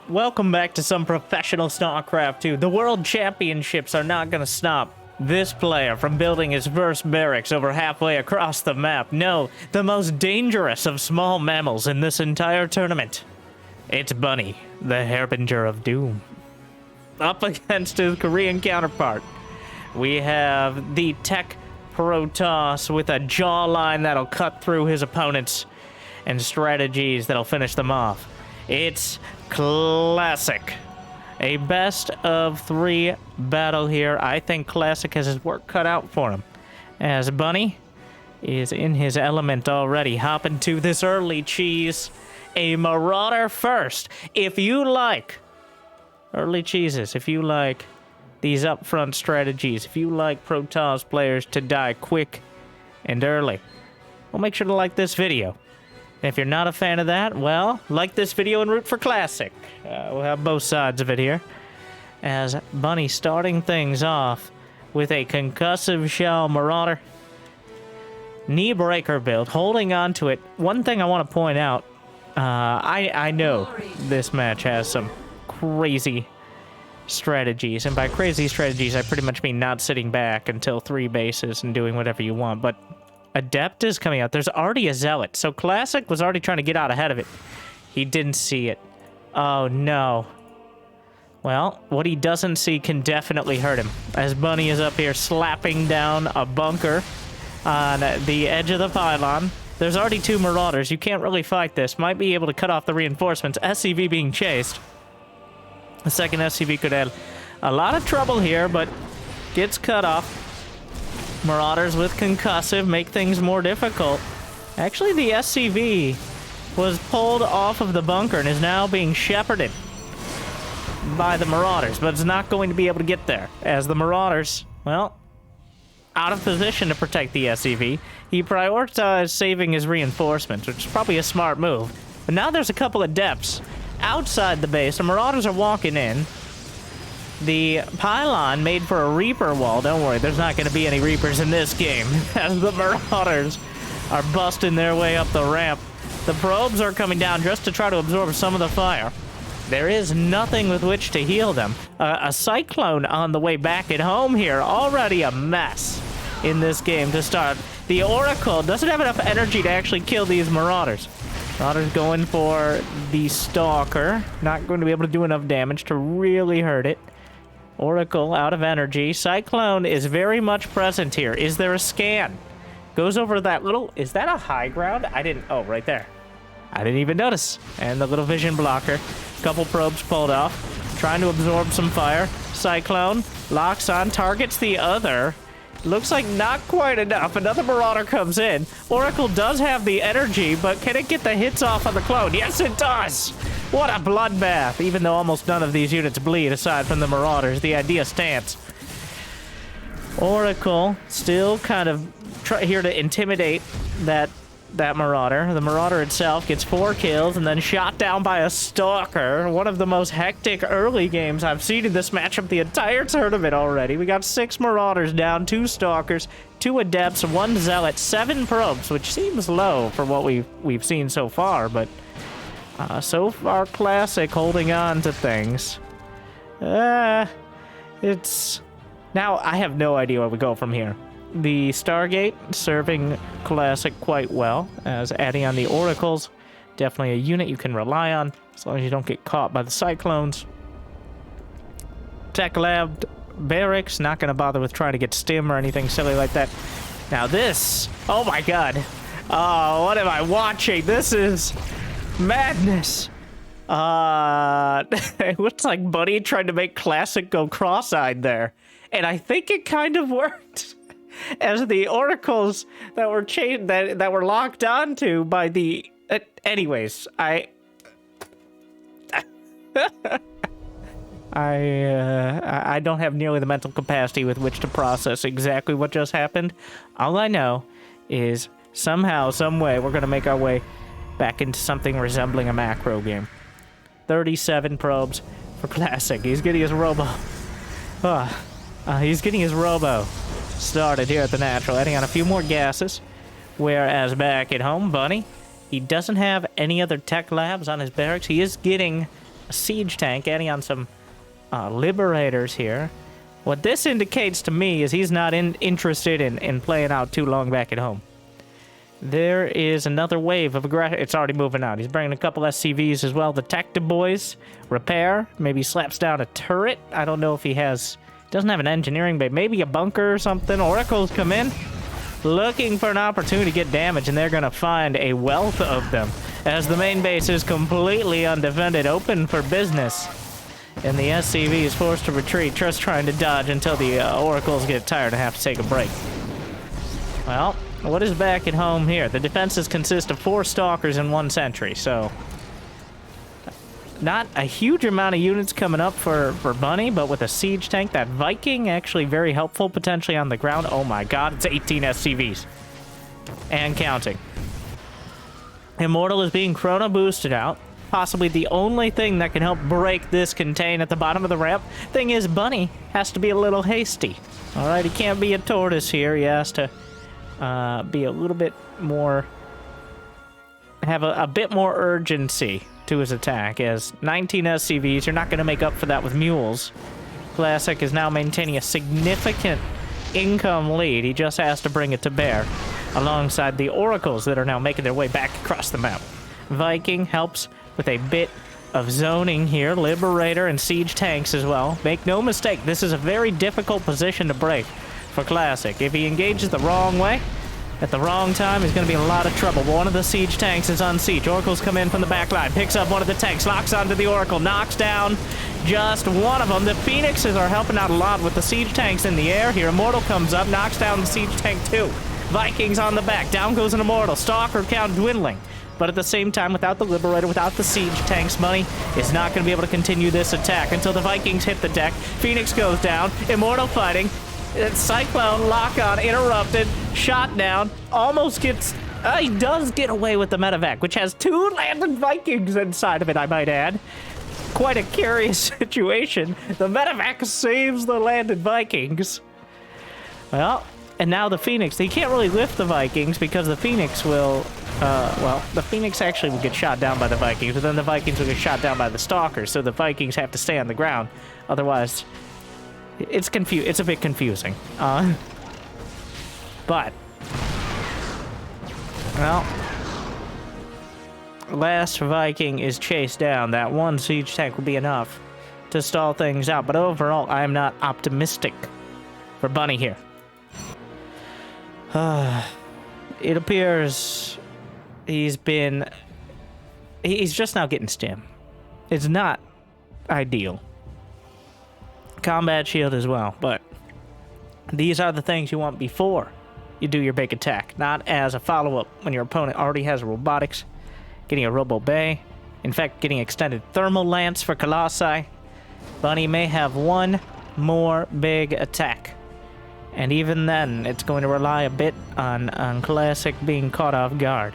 Welcome back to some professional StarCraft 2. The World Championships are not gonna stop this player from building his first barracks over halfway across the map. No, the most dangerous of small mammals in this entire tournament. It's Bunny, the Harbinger of Doom. Up against his Korean counterpart, we have the tech Protoss with a jawline that'll cut through his opponents and strategies that'll finish them off. It's Classic. A best of 3 battle here. I think Classic has his work cut out for him, as Bunny is in his element already, hopping to this early cheese. A Marauder first. If you like early cheeses, if you like these upfront strategies, if you like Protoss players to die quick and early, well, make sure to like this video. If you're not a fan of that, well, like this video and root for Classic. We'll have both sides of it here. As Bunny starting things off with a concussive shell Marauder. Knee breaker build, holding on to it. One thing I want to point out, I know this match has some crazy strategies. And by crazy strategies, I pretty much mean not sitting back until 3 bases and doing whatever you want. But Adept is coming out. There's already a Zealot. So Classic was already trying to get out ahead of it. He didn't see it. Oh, no. Well, what he doesn't see can definitely hurt him. As Bunny is up here slapping down a bunker on the edge of the pylon. There's already 2 Marauders. You can't really fight this. Might be able to cut off the reinforcements. SCV being chased. The second SCV could have a lot of trouble here, but gets cut off. Marauders with concussive make things more difficult. Actually, the SCV was pulled off of the bunker and is now being shepherded by the Marauders, but it's not going to be able to get there, as the Marauders, well, out of position to protect the SCV. He prioritized saving his reinforcements, which is probably a smart move. But now there's a couple of depths outside the base. The Marauders are walking in. The pylon made for a Reaper wall. Don't worry, there's not going to be any Reapers in this game, as the Marauders are busting their way up the ramp. The probes are coming down just to try to absorb some of the fire. There is nothing with which to heal them. A Cyclone on the way back at home here. Already a mess in this game to start. The Oracle doesn't have enough energy to actually kill these Marauders. Marauders going for the Stalker. Not going to be able to do enough damage to really hurt it. Oracle out of energy. Cyclone is very much present here. Is there a scan? Goes over that little... Is that a high ground? I didn't... Oh, right there. I didn't even notice. And the little vision blocker. Couple probes pulled off. Trying to absorb some fire. Cyclone locks on. Targets the other. Looks like not quite enough. Another Marauder comes in. Oracle does have the energy, but can it get the hits off on the clone? Yes, it does! What a bloodbath! Even though almost none of these units bleed, aside from the Marauders, the idea stands. Oracle still kind of here to intimidate that Marauder. The Marauder itself gets 4 kills and then shot down by a Stalker. One of the most hectic early games I've seen in this matchup the entire tournament already. We got 6 Marauders down, 2 Stalkers, 2 Adepts, 1 Zealot, 7 probes, which seems low for what we've seen so far, but so far Classic holding on to things. It's... Now, I have no idea where we go from here. The Stargate serving Classic quite well, as adding on the Oracles. Definitely a unit you can rely on, as long as you don't get caught by the Cyclones. Tech Lab Barracks, not going to bother with trying to get stim or anything silly like that. Now this, oh my god. Oh, what am I watching? This is madness. It looks like Bunny tried to make Classic go cross-eyed there. And I think it kind of worked. As the Oracles that were chained, that were locked onto by the... anyways, I don't have nearly the mental capacity with which to process exactly what just happened. All I know is somehow, some way, we're going to make our way back into something resembling a macro game. 37 probes for Classic. He's getting his robo. He's getting his robo started here at the natural, adding on a few more gases. Whereas back at home, Bunny, he doesn't have any other tech labs on his barracks. He is getting a siege tank, adding on some liberators here. What this indicates to me is he's not interested in playing out too long back at home. There is another wave of aggression. It's already moving out. He's bringing a couple SCVs as well. The Tacta boys repair. Maybe slaps down a turret. I don't know if he has... Doesn't have an engineering bay. Maybe a bunker or something. Oracles come in looking for an opportunity to get damage, and they're going to find a wealth of them as the main base is completely undefended, open for business. And the SCV is forced to retreat, just trying to dodge until the Oracles get tired and have to take a break. Well, what is back at home here? The defenses consist of 4 Stalkers and 1 Sentry, so... Not a huge amount of units coming up for Bunny, but with a siege tank, that Viking actually very helpful potentially on the ground. Oh my god, it's 18 SCVs. And counting. Immortal is being chrono boosted out. Possibly the only thing that can help break this contain at the bottom of the ramp. Thing is, Bunny has to be a little hasty. Alright, he can't be a tortoise here. He has to be a little bit more... Have a bit more urgency to his attack, as 19 SCVs, you're not going to make up for that with mules. Classic is now maintaining a significant income lead. He just has to bring it to bear, alongside the Oracles that are now making their way back across the map. Viking helps with a bit of zoning here, Liberator and Siege tanks as well. Make no mistake, this is a very difficult position to break for Classic. If he engages the wrong way, at the wrong time, he's going to be in a lot of trouble. One of the siege tanks is on siege. Oracles come in from the back line, picks up one of the tanks, locks onto the Oracle, knocks down just one of them. The Phoenixes are helping out a lot with the siege tanks in the air here. Immortal comes up, knocks down the siege tank too. Vikings on the back, down goes an Immortal. Stalker count dwindling. But at the same time, without the Liberator, without the siege tanks, Money is not going to be able to continue this attack until the Vikings hit the deck. Phoenix goes down, Immortal fighting. Cyclone lock-on interrupted, shot down, almost gets... he does get away with the medevac, which has 2 landed Vikings inside of it, I might add. Quite a curious situation. The medevac saves the landed Vikings. Well, and now the Phoenix. He can't really lift the Vikings because the Phoenix will... well, the Phoenix actually will get shot down by the Vikings, but then the Vikings will get shot down by the Stalkers, so the Vikings have to stay on the ground. Otherwise... It's a bit confusing. But... Well... Last Viking is chased down. That 1 siege tank will be enough to stall things out. But overall, I am not optimistic for Bunny here. It appears he's just now getting stim. It's not ideal. Combat shield as well, but these are the things you want before you do your big attack, not as a follow-up when your opponent already has robotics, getting a robo bay, in fact getting extended thermal lance for Colossi. Bunny may have one more big attack, and even then it's going to rely a bit on Classic being caught off guard.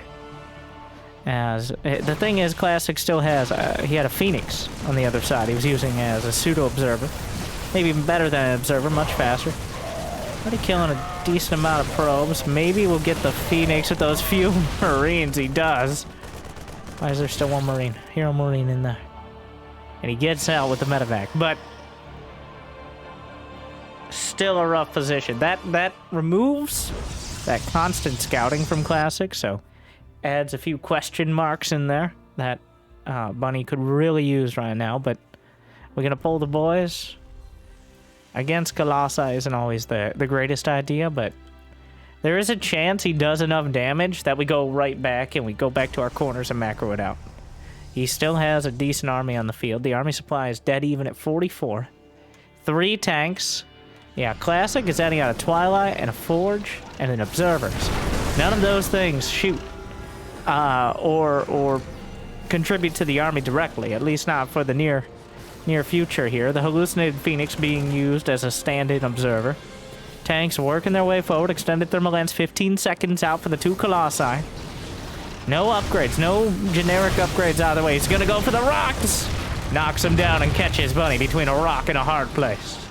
As the thing is, Classic still has he had a Phoenix on the other side he was using as a pseudo observer. Maybe even better than an observer, much faster. Already killing a decent amount of probes. Maybe we'll get the Phoenix with those few Marines he does. Why is there still one Marine? Hero Marine in there. And he gets out with the medevac. But still a rough position. That removes that constant scouting from Classic, so adds a few question marks in there that Bunny could really use right now. But we're going to pull the boys. Against Colossi isn't always the greatest idea, but there is a chance he does enough damage that we go right back and we go back to our corners and macro it out. He still has a decent army on the field. The army supply is dead even at 44. 3 tanks. Yeah, Classic is adding out a Twilight and a Forge and an Observers. None of those things shoot or contribute to the army directly, at least not for the near future here. The hallucinated Phoenix being used as a stand-in observer. Tanks working their way forward. Extended thermal lance 15 seconds out for the 2 Colossi. No upgrades. No generic upgrades out of the way. He's gonna go for the rocks. Knocks him down and catches Bunny between a rock and a hard place.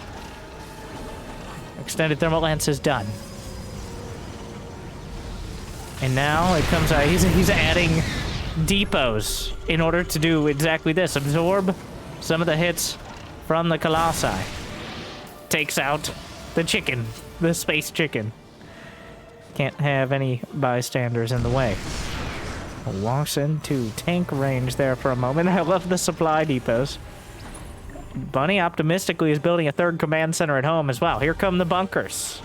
Extended thermal lance is done. And now it comes out. He's adding depots in order to do exactly this. Absorb some of the hits from the Colossi. Takes out the chicken, the space chicken. Can't have any bystanders in the way. Walks into tank range there for a moment. I love the supply depots. Bunny optimistically is building a third command center at home as well. Here come the bunkers.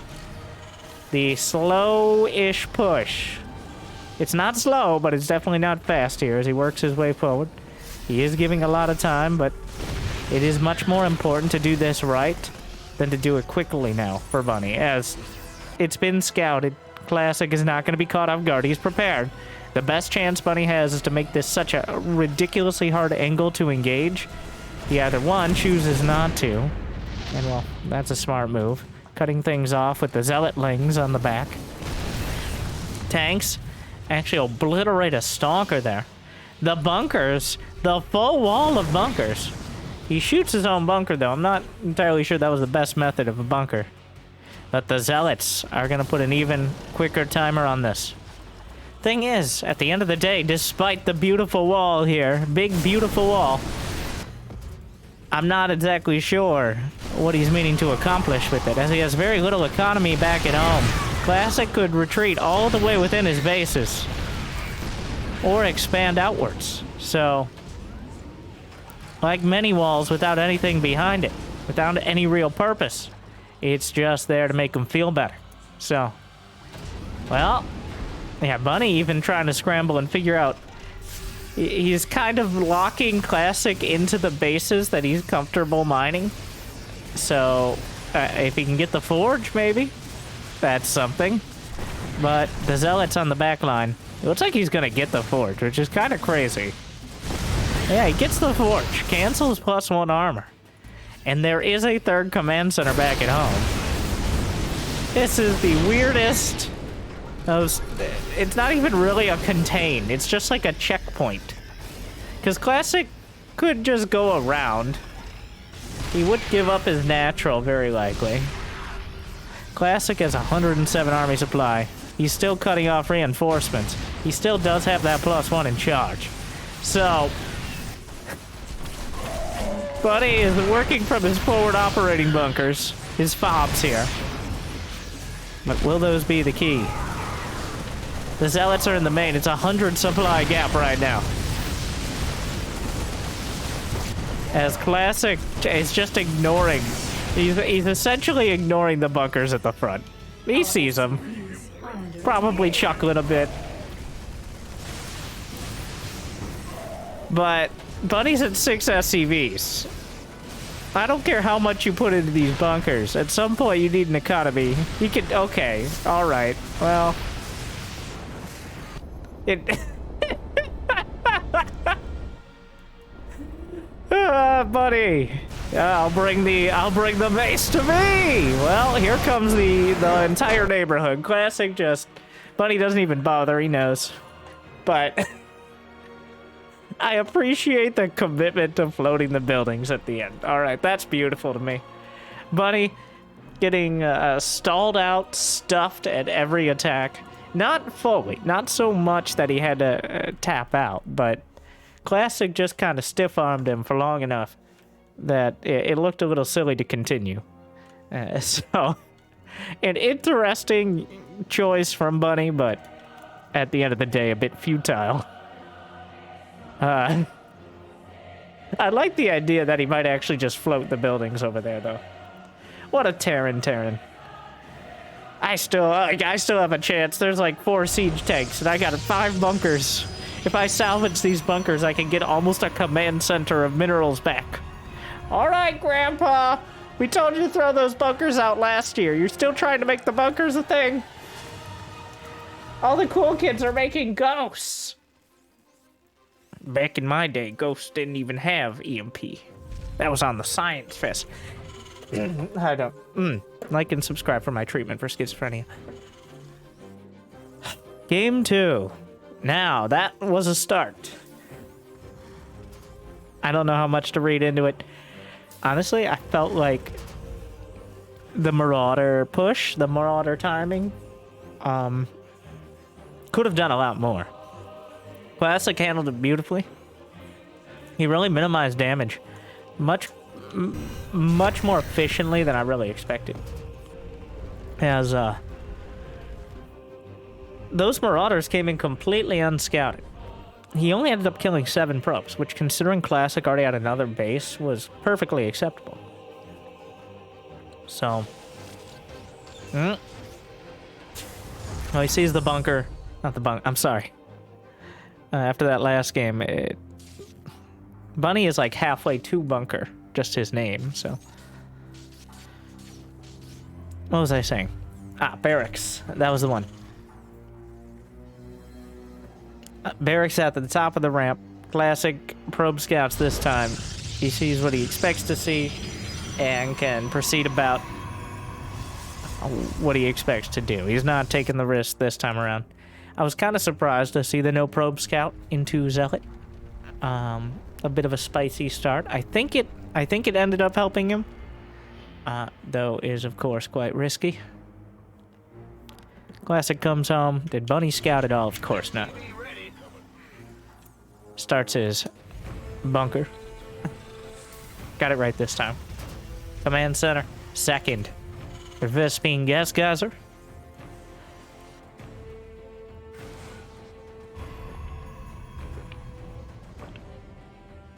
The slow-ish push. It's not slow, but it's definitely not fast here as he works his way forward. He is giving a lot of time, but it is much more important to do this right than to do it quickly now for Bunny, as it's been scouted. Classic is not going to be caught off guard. He's prepared. The best chance Bunny has is to make this such a ridiculously hard angle to engage. He either, one, chooses not to, and well, that's a smart move. Cutting things off with the Zealotlings on the back. Tanks actually obliterate a Stalker there. The bunkers, the full wall of bunkers. He shoots his own bunker, though. I'm not entirely sure that was the best method of a bunker. But the Zealots are going to put an even quicker timer on this. Thing is, at the end of the day, despite the beautiful wall here, big beautiful wall, I'm not exactly sure what he's meaning to accomplish with it, as he has very little economy back at home. Classic could retreat all the way within his bases, or expand outwards. So, like many walls without anything behind it, without any real purpose, it's just there to make him feel better. So, well, yeah, Bunny even trying to scramble and figure out. He's kind of locking Classic into the bases that he's comfortable mining. So, if he can get the Forge, maybe, that's something. But the Zealots on the back line, it looks like he's going to get the Forge, which is kind of crazy. Yeah, he gets the Forge, cancels +1 armor. And there is a third command center back at home. This is the weirdest. It's not even really a contain. It's just like a checkpoint. Because Classic could just go around. He would give up his natural, very likely. Classic has 107 army supply. He's still cutting off reinforcements. He still does have that +1 in charge. So, Bunny is working from his forward operating bunkers, his FOBs here. But will those be the key? The Zealots are in the main. It's a 100 supply gap right now. As Classic is just ignoring. He's essentially ignoring the bunkers at the front. He sees them. Probably chuckling a bit. But Bunny's at 6 SCVs. I don't care how much you put into these bunkers. At some point, you need an economy. You can... Okay. Alright. Well... Buddy. I'll bring the mace to me. Well, here comes the entire neighborhood. Classic just... Bunny doesn't even bother. He knows. But... I appreciate the commitment to floating the buildings at the end. Alright, that's beautiful to me. Bunny getting stalled out, stuffed at every attack. Not fully, not so much that he had to tap out, but Classic just kind of stiff-armed him for long enough that it looked a little silly to continue. So, an interesting choice from Bunny, but at the end of the day, a bit futile. I like the idea that he might actually just float the buildings over there, though. What a Terran. I still have a chance. There's like 4 siege tanks, and I got 5 bunkers. If I salvage these bunkers, I can get almost a command center of minerals back. All right, Grandpa. We told you to throw those bunkers out last year. You're still trying to make the bunkers a thing? All the cool kids are making ghosts. Back in my day, ghosts didn't even have EMP. That was on the Science Fest. I don't... Like and subscribe for my treatment for schizophrenia. Game 2. Now, that was a start. I don't know how much to read into it. Honestly, I felt like the Marauder push, the Marauder timing, could have done a lot more. Classic handled it beautifully. He really minimized damage much more efficiently than I really expected. As those Marauders came in completely unscouted. He only ended up killing 7 probes, which, considering Classic already had another base, was perfectly acceptable. So, oh, he sees the bunker. Not the bunker. I'm sorry. After that last game, Bunny is like halfway to bunker, just his name. So, what was I saying? Ah, barracks. That was the one. Barracks at the top of the ramp. Classic probe scouts this time. He sees what he expects to see and can proceed about what he expects to do. He's not taking the risk this time around. I was kind of surprised to see the no probe scout into Zealot. A bit of a spicy start. I think it ended up helping him, though is of course quite risky. Classic comes home. Did Bunny scout at all? Of course not. Starts his bunker. Got it right this time. Command center. Second. The Vespine gas geyser.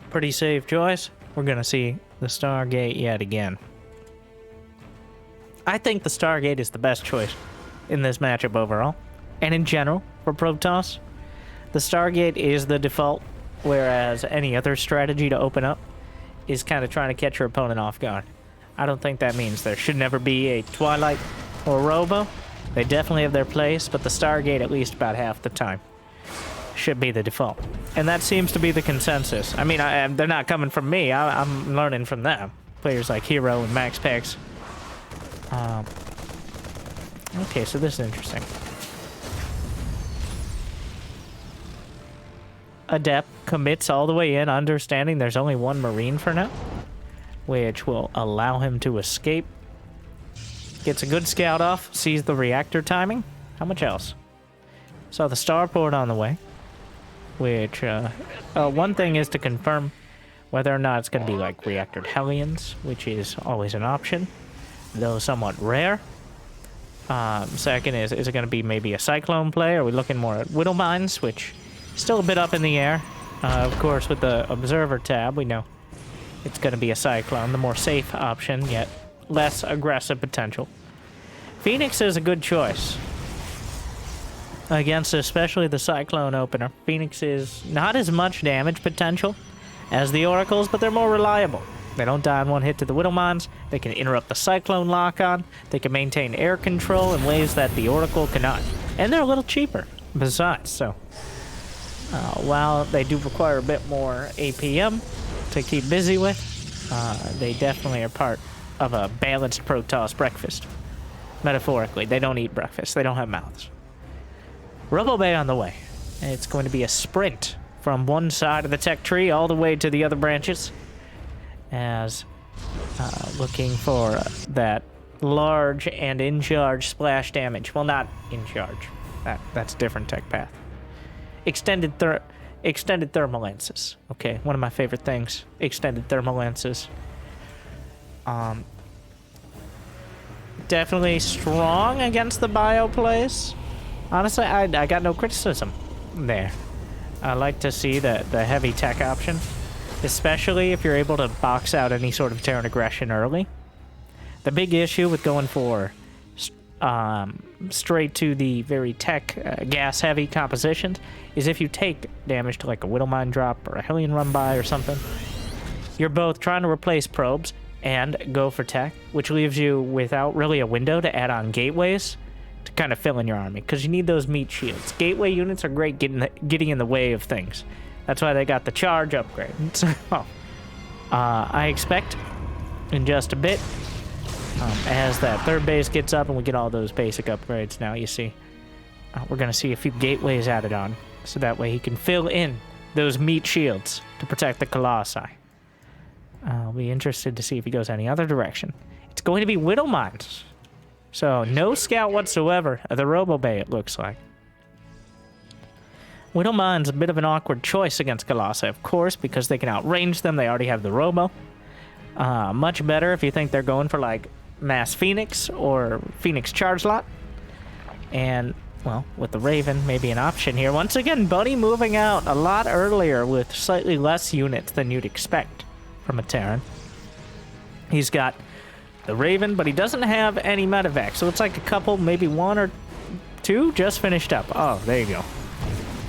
Pretty safe choice. We're gonna see the Stargate yet again. I think the Stargate is the best choice in this matchup overall, and in general for Protoss. The Stargate is the default, whereas any other strategy to open up is kind of trying to catch your opponent off guard. I don't think that means there should never be a Twilight or Robo. They definitely have their place, but the Stargate, at least about half the time, should be the default. And that seems to be the consensus. I mean, they're not coming from me. I'm learning from them. Players like Hero and Max Pex. Okay, so this is interesting. Adept commits all the way in, understanding there's only one Marine for now, which will allow him to escape. Gets a good scout off, sees the reactor timing. How much else? Saw the starport on the way, which, one thing is to confirm whether or not it's going to be like reactored Hellions, which is always an option, though somewhat rare. Second is it going to be maybe a Cyclone play? Are we looking more at Widow Mines, which still a bit up in the air. Of course, with the Observer tab, we know it's going to be a Cyclone, the more safe option, yet less aggressive potential. Phoenix is a good choice against especially the Cyclone opener. Phoenix is not as much damage potential as the Oracles, but they're more reliable. They don't die in one hit to the Widow Mines. They can interrupt the Cyclone lock-on. They can maintain air control in ways that the Oracle cannot. And they're a little cheaper besides, so while they do require a bit more APM to keep busy with, they definitely are part of a balanced Protoss breakfast. Metaphorically, they don't eat breakfast. They don't have mouths. Robo Bay on the way. It's going to be a sprint from one side of the tech tree all the way to the other branches, as looking for that large and in-charge splash damage. Well, not in charge. That's a different tech path. Extended thermal lenses. Okay, one of my favorite things. Extended thermal lenses. Definitely strong against the bio plays. Honestly, I got no criticism there. I like to see the heavy tech option, especially if you're able to box out any sort of Terran aggression early. The big issue with going for straight to the very tech gas-heavy compositions is if you take damage to like a Widow Mine drop or a Hellion run by or something, you're both trying to replace probes and go for tech, which leaves you without really a window to add on gateways to kind of fill in your army, because you need those meat shields. Gateway units are great getting in the way of things. That's why they got the charge upgrade. So, I expect in just a bit, as that third base gets up and we get all those basic upgrades now, you see, we're going to see a few gateways added on, so that way he can fill in those meat shields to protect the Colossi. I'll be interested to see if he goes any other direction. It's going to be Widow Mines. So, no scout whatsoever at the Robo Bay, it looks like. Widow Mine's a bit of an awkward choice against Colossi, of course, because they can outrange them. They already have the Robo. Much better if you think they're going for like Mass Phoenix or Phoenix Charge Lot. And, well, with the Raven, maybe an option here. Once again, Bunny moving out a lot earlier with slightly less units than you'd expect from a Terran. He's got the Raven, but he doesn't have any medevac. So it's like a couple, maybe one or two just finished up. Oh, there you go.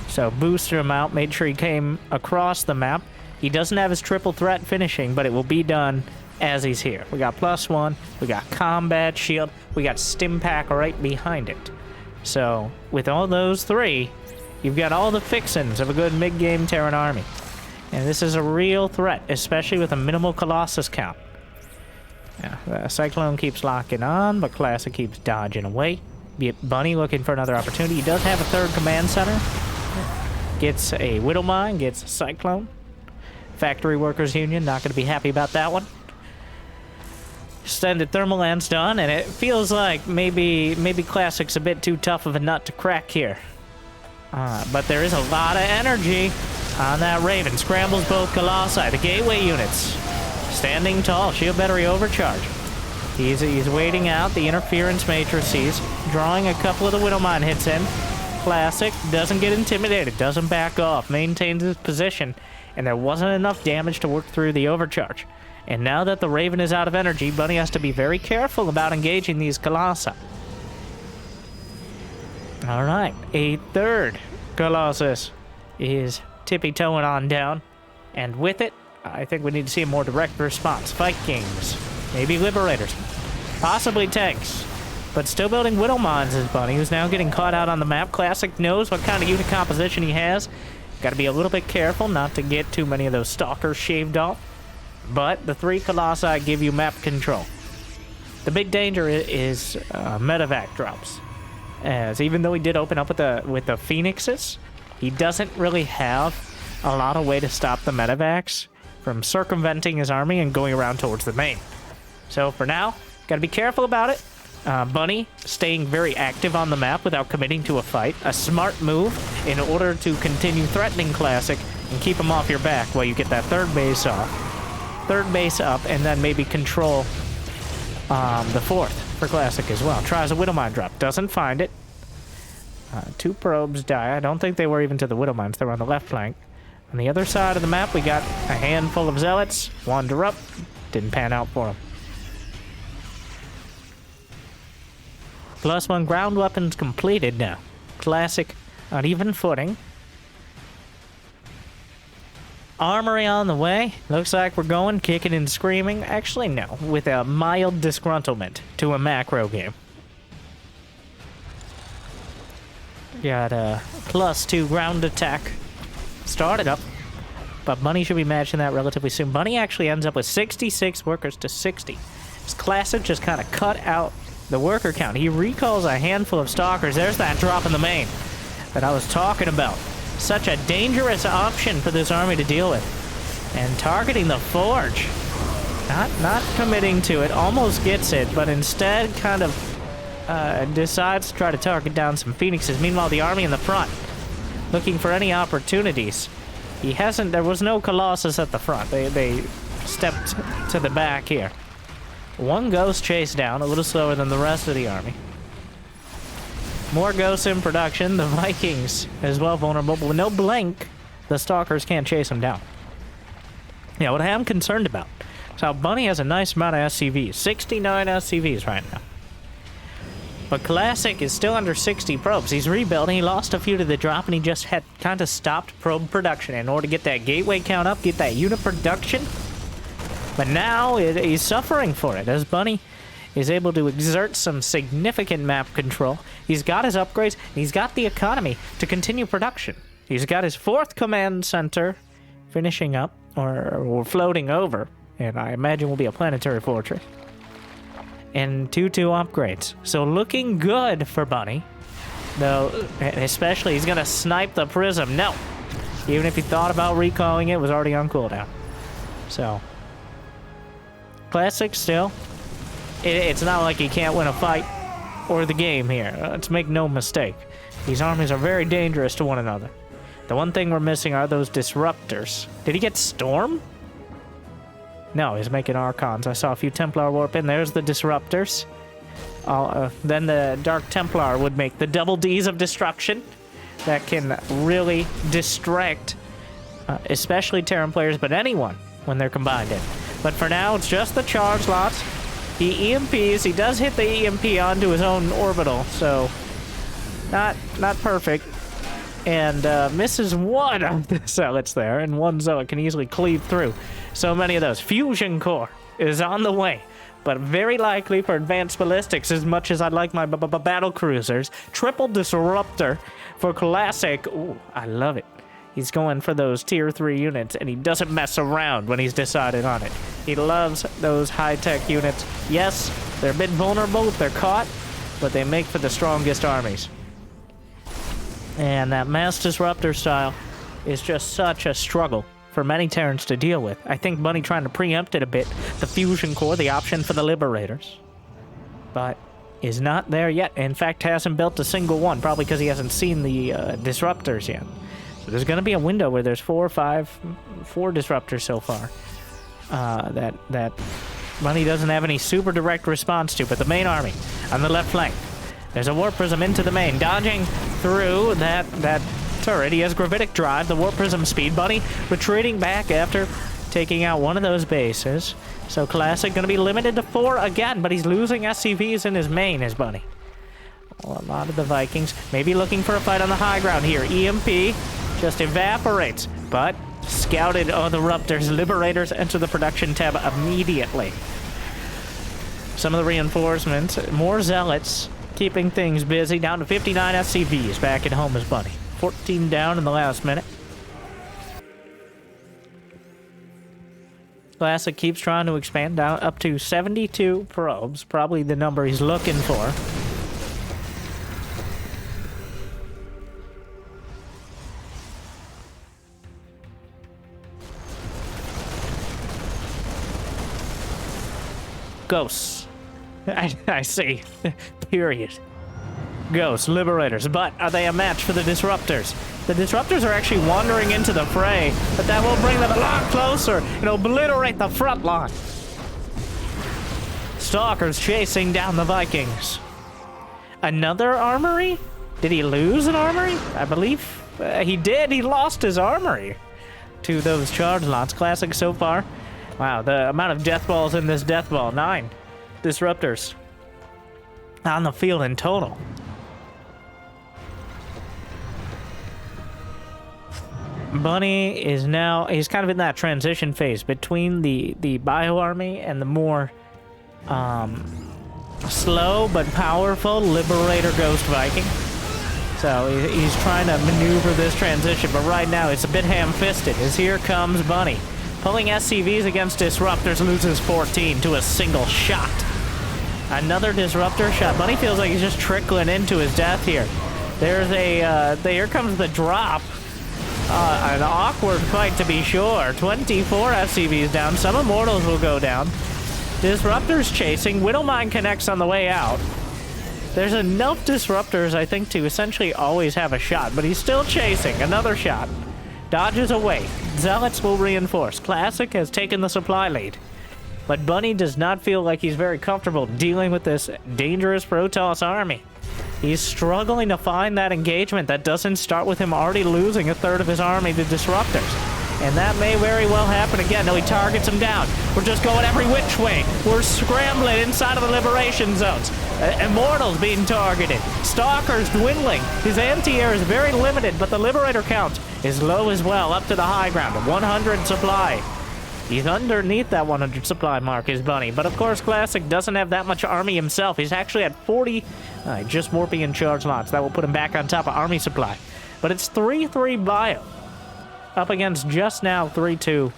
So boosted him out, made sure he came across the map. He doesn't have his triple threat finishing, but it will be done as he's here. We got +1, we got combat shield, we got stim pack right behind it. So with all those three, you've got all the fixins of a good mid-game Terran army. And this is a real threat, especially with a minimal Colossus count. Yeah, the Cyclone keeps locking on, but Classic keeps dodging away. Bunny looking for another opportunity. He does have a third command center. Gets a Widow Mine, gets a Cyclone. Factory Workers Union, not going to be happy about that one. Extended Thermal Lance done, and it feels like maybe Classic's a bit too tough of a nut to crack here. But there is a lot of energy on that Raven. Scrambles both Colossi, the gateway units. Standing tall, shield battery overcharge. He's waiting out the interference matrices, drawing a couple of the Widow Mine hits in. Classic doesn't get intimidated, doesn't back off, maintains his position, and there wasn't enough damage to work through the overcharge. And now that the Raven is out of energy, Bunny has to be very careful about engaging these Colossi. Alright, a third Colossus is tippy-toeing on down, and with it, I think we need to see a more direct response. Vikings, maybe Liberators, possibly tanks, but still building Widow Mines is Bunny, who's now getting caught out on the map. Classic knows what kind of unit composition he has. Got to be a little bit careful not to get too many of those stalkers shaved off. But the 3 Colossi give you map control. The big danger is medevac drops. As even though he did open up with the Phoenixes, he doesn't really have a lot of way to stop the medevacs from circumventing his army and going around towards the main. So for now, gotta be careful about it. Bunny staying very active on the map without committing to a fight. A smart move in order to continue threatening Classic and keep him off your back while you get that third base off. Third base up, and then maybe control the fourth for Classic as well. Tries a Widow Mine drop, doesn't find it. 2 probes die. I don't think they were even to the Widow Mines. They were on the left flank. On the other side of the map, we got a handful of Zealots. Wander up. Didn't pan out for them. +1 ground weapons completed now. Classic on even footing. Armory on the way. Looks like we're going kicking and screaming. Actually, no. With a mild disgruntlement to a macro game. Got a +2 ground attack. Started up. But Bunny should be matching that relatively soon. Bunny actually ends up with 66 workers to 60. His Classic just kind of cut out the worker count. He recalls a handful of stalkers. There's that drop in the main that I was talking about. Such a dangerous option for this army to deal with. And targeting the Forge. Not committing to it. Almost gets it, but instead kind of decides to try to target down some Phoenixes. Meanwhile, the army in the front looking for any opportunities. There was no Colossus at the front. They stepped to the back here. 1 Ghost chase down, a little slower than the rest of the army. More Ghosts in production. The Vikings as well vulnerable, but with no blink, the Stalkers can't chase them down. Yeah, what I am concerned about is how Bunny has a nice amount of SCVs. 69 SCVs right now. But Classic is still under 60 probes. He's rebuilding. He lost a few to the drop, and he just had kind of stopped probe production in order to get that gateway count up, get that unit production. But now he's suffering for it, as Bunny is able to exert some significant map control. He's got his upgrades, and he's got the economy to continue production. He's got his 4th command center finishing up, or floating over, and I imagine will be a planetary fortress. And 2-2 upgrades. So looking good for Bunny. Though, especially, he's going to snipe the Prism. No! Even if he thought about recalling it, it was already on cooldown. So, Classic still. It's not like he can't win a fight or the game here. Let's make no mistake. These armies are very dangerous to one another. The one thing we're missing are those disruptors. Did he get Storm? No, he's making Archons. I saw a few Templar warp in. There's the Disruptors. Then the Dark Templar would make the double Ds of destruction that can really distract, especially Terran players, but anyone when they're combined in. But for now, it's just the charge lots. He EMPs. He does hit the EMP onto his own orbital, so not perfect. And misses one of the zealots there, and one zealot can easily cleave through. So many of those. Fusion Core is on the way, but very likely for advanced ballistics, as much as I'd like my battle cruisers. Triple Disruptor for Classic. Ooh, I love it. He's going for those tier 3 units, and he doesn't mess around when he's decided on it. He loves those high-tech units. Yes, they're a bit vulnerable if they're caught, but they make for the strongest armies. And that mass disruptor style is just such a struggle for many Terrans to deal with. I think Bunny trying to preempt it a bit. The Fusion Core, the option for the Liberators. But is not there yet. In fact, hasn't built a single one, probably because he hasn't seen the Disruptors yet. So there's going to be a window where there's 4 Disruptors so far. That Bunny doesn't have any super direct response to, but the main army on the left flank. There's a Warp Prism into the main, dodging through that turret. He has Gravitic Drive, the Warp Prism speed. Bunny retreating back after taking out one of those bases. So Classic going to be limited to 4 again, but he's losing SCVs in his main, is Bunny. Well, a lot of the Vikings maybe looking for a fight on the high ground here. EMP just evaporates, but scouted on the Ruptors. Liberators enter the production tab immediately. Some of the reinforcements, more Zealots, keeping things busy. Down to 59 SCVs back at home as Bunny. 14 down in the last minute. Classic keeps trying to expand down up to 72 probes. Probably the number he's looking for. Ghosts. I see. Period. Ghosts, Liberators, but are they a match for the Disruptors? The Disruptors are actually wandering into the fray, but that will bring them a lot closer and obliterate the front line. Stalkers chasing down the Vikings. Another armory? Did he lose an armory? I believe he did. He lost his armory to those charge lots. Classic so far. Wow, the amount of death balls in this death ball. 9 Disruptors on the field in total. Bunny is now, he's kind of in that transition phase between the bio army and the more slow but powerful Liberator Ghost Viking. So he's trying to maneuver this transition, but right now it's a bit ham-fisted as here comes Bunny. Pulling SCVs against Disruptors, loses 14 to a single shot. Another Disruptor shot. Bunny feels like he's just trickling into his death here. There's a, here comes the drop. An awkward fight to be sure. 24 SCVs down. Some Immortals will go down. Disruptors chasing. Widowmine connects on the way out. There's enough Disruptors, I think, to essentially always have a shot, but he's still chasing. Another shot. Dodges away. Zealots will reinforce. Classic has taken the supply lead. But Bunny does not feel like he's very comfortable dealing with this dangerous Protoss army. He's struggling to find that engagement that doesn't start with him already losing a third of his army to Disruptors. And that may very well happen again. No, he targets him down. We're just going every which way. We're scrambling inside of the liberation zones. Immortals being targeted. Stalkers dwindling. His anti-air is very limited, but the Liberator count is low as well, up to the high ground. 100 supply. He's underneath that 100 supply mark, is Bunny. But of course, Classic doesn't have that much army himself. He's actually at 40, just warping in charge lots. That will put him back on top of army supply. But it's 3-3 bio. Up against just now 3-2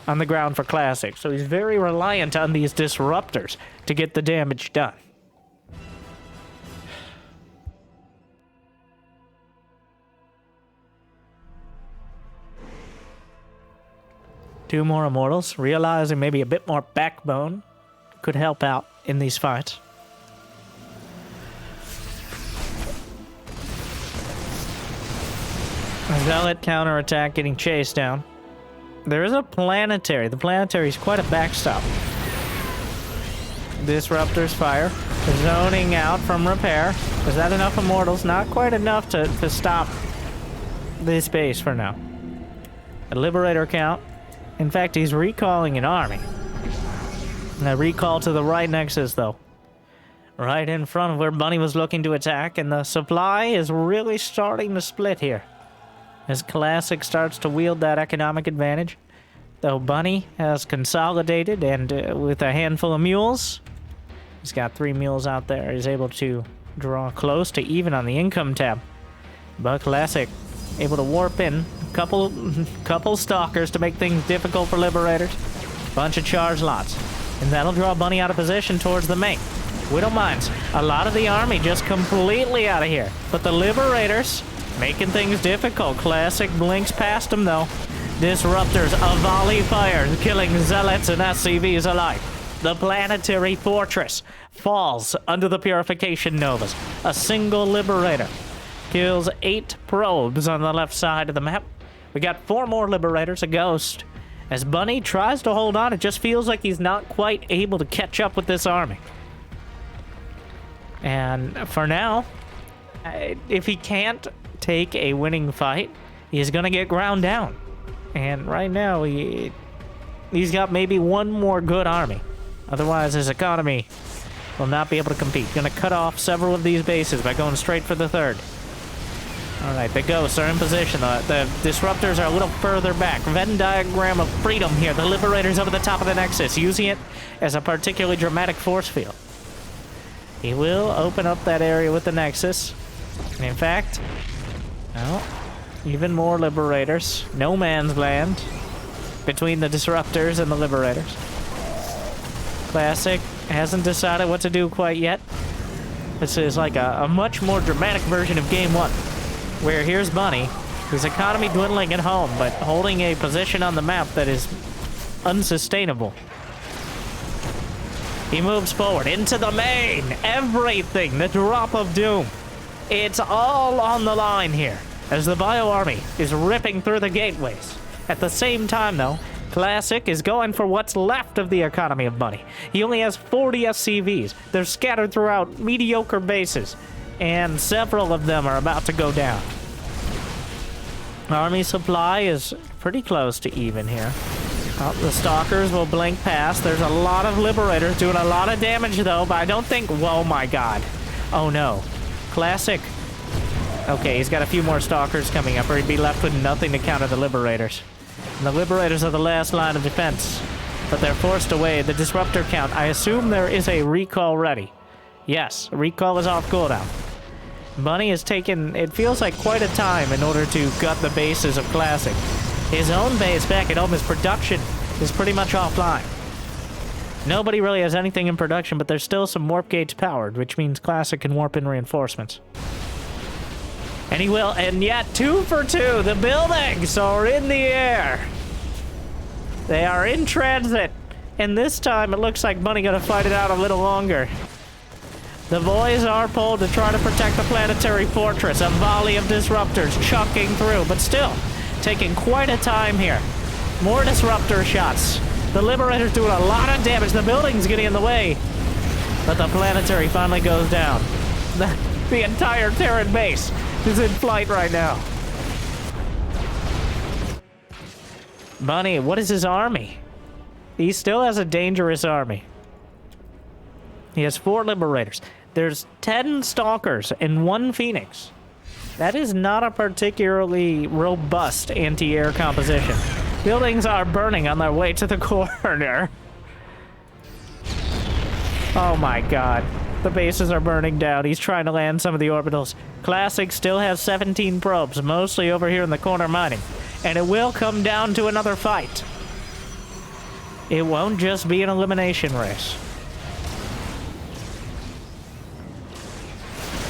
on the ground for Classic. So he's very reliant on these Disruptors to get the damage done. Two more Immortals, realizing maybe a bit more backbone could help out in these fights. Zealot counterattack getting chased down. There is a planetary. The planetary is quite a backstop. Disruptors fire. Zoning out from repair. Is that enough immortals? Not quite enough to stop this base for now. A liberator count. In fact, he's recalling an army. A recall to the right nexus, though. Right in front of where Bunny was looking to attack, and the supply is really starting to split here. As Classic starts to wield that economic advantage, though Bunny has consolidated, and with a handful of mules, he's got 3 mules out there, he's able to draw close to even on the income tab. But Classic able to warp in couple stalkers to make things difficult for Liberators. Bunch of charge lots. And that'll draw Bunny out of position towards the main. Widow Mines, a lot of the army just completely out of here. But the Liberators making things difficult. Classic blinks past them though. Disruptors, a volley fire, killing Zealots and SCVs alike. The planetary fortress falls under the purification novas. A single Liberator kills 8 probes on the left side of the map. We got 4 more Liberators, a ghost. As Bunny tries to hold on, it just feels like he's not quite able to catch up with this army. And for now, if he can't take a winning fight, he's gonna get ground down. And right now, he's got maybe 1 more good army. Otherwise, his economy will not be able to compete. Gonna cut off several of these bases by going straight for the 3rd. Alright, the ghosts are in position. The disruptors are a little further back. Venn diagram of freedom here. The Liberators over the top of the Nexus, using it as a particularly dramatic force field. He will open up that area with the Nexus. And in fact, well, even more Liberators. No man's land between the Disruptors and the Liberators. Classic hasn't decided what to do quite yet. This is like a much more dramatic version of Game 1. Where here's Bunny, his economy dwindling at home, but holding a position on the map that is unsustainable. He moves forward into the main. Everything, the drop of doom. It's all on the line here, as the Bio Army is ripping through the gateways. At the same time, though, Classic is going for what's left of the economy of Bunny. He only has 40 SCVs. They're scattered throughout mediocre bases, and several of them are about to go down. Army supply is pretty close to even here. Oh, the Stalkers will blink past. There's a lot of Liberators doing a lot of damage, though, but I don't think... Whoa, my God. Oh, no. Classic. Okay, he's got a few more Stalkers coming up, or he'd be left with nothing to counter the Liberators. And the Liberators are the last line of defense, but they're forced away. The Disruptor count, I assume there is a recall ready. Yes, recall is off cooldown. Bunny has taken, it feels like, quite a time in order to gut the bases of Classic. His own base back at home, his production is pretty much offline. Nobody really has anything in production, but there's still some warp gates powered, which means Classic can warp in reinforcements. And he will, and yet 2 for 2, the buildings are in the air. They are in transit, and this time it looks like Bunny gonna fight it out a little longer. The boys are pulled to try to protect the planetary fortress. A volley of disruptors chucking through, but still taking quite a time here. More disruptor shots. The Liberator's doing a lot of damage. The building's getting in the way. But the planetary finally goes down. The entire Terran base is in flight right now. Bunny, what is his army? He still has a dangerous army. He has 4 Liberators. There's 10 Stalkers and 1 Phoenix. That is not a particularly robust anti-air composition. Buildings are burning on their way to the corner. Oh my God. The bases are burning down. He's trying to land some of the orbitals. Classic still has 17 probes, mostly over here in the corner mining. And it will come down to another fight. It won't just be an elimination race.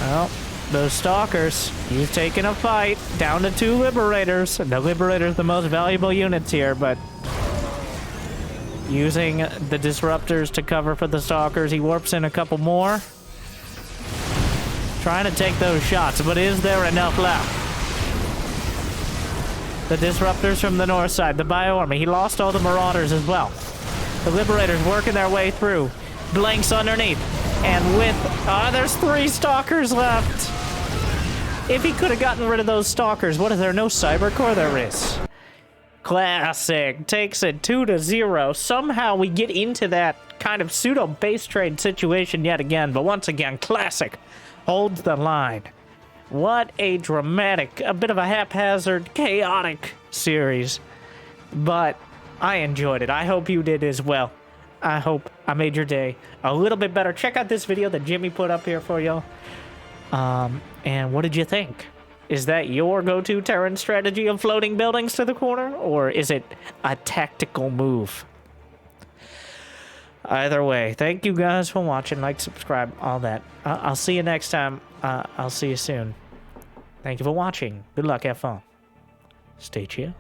Well, those Stalkers, he's taking a fight. Down to 2 Liberators. The Liberator's the most valuable units here, but using the Disruptors to cover for the Stalkers, he warps in a couple more. Trying to take those shots, but is there enough left? The disruptors from the north side, the bio-army. He lost all the marauders as well. The liberators working their way through. Blanks underneath. And with... there's 3 stalkers left. If he could have gotten rid of those stalkers, what, is there no cyber core? There is. Classic. Takes it 2-0. Somehow we get into that kind of pseudo base trade situation yet again. But once again, Classic holds the line. What a dramatic, a bit of a haphazard, chaotic series. But I enjoyed it. I hope you did as well. I hope I made your day a little bit better. Check out this video that Jimmy put up here for y'all. And what did you think? Is that your go-to Terran strategy of floating buildings to the corner? Or is it a tactical move? Either way, thank you guys for watching. Like, subscribe, all that. I'll see you next time. I'll see you soon. Thank you for watching. Good luck. Have fun. Stay chill.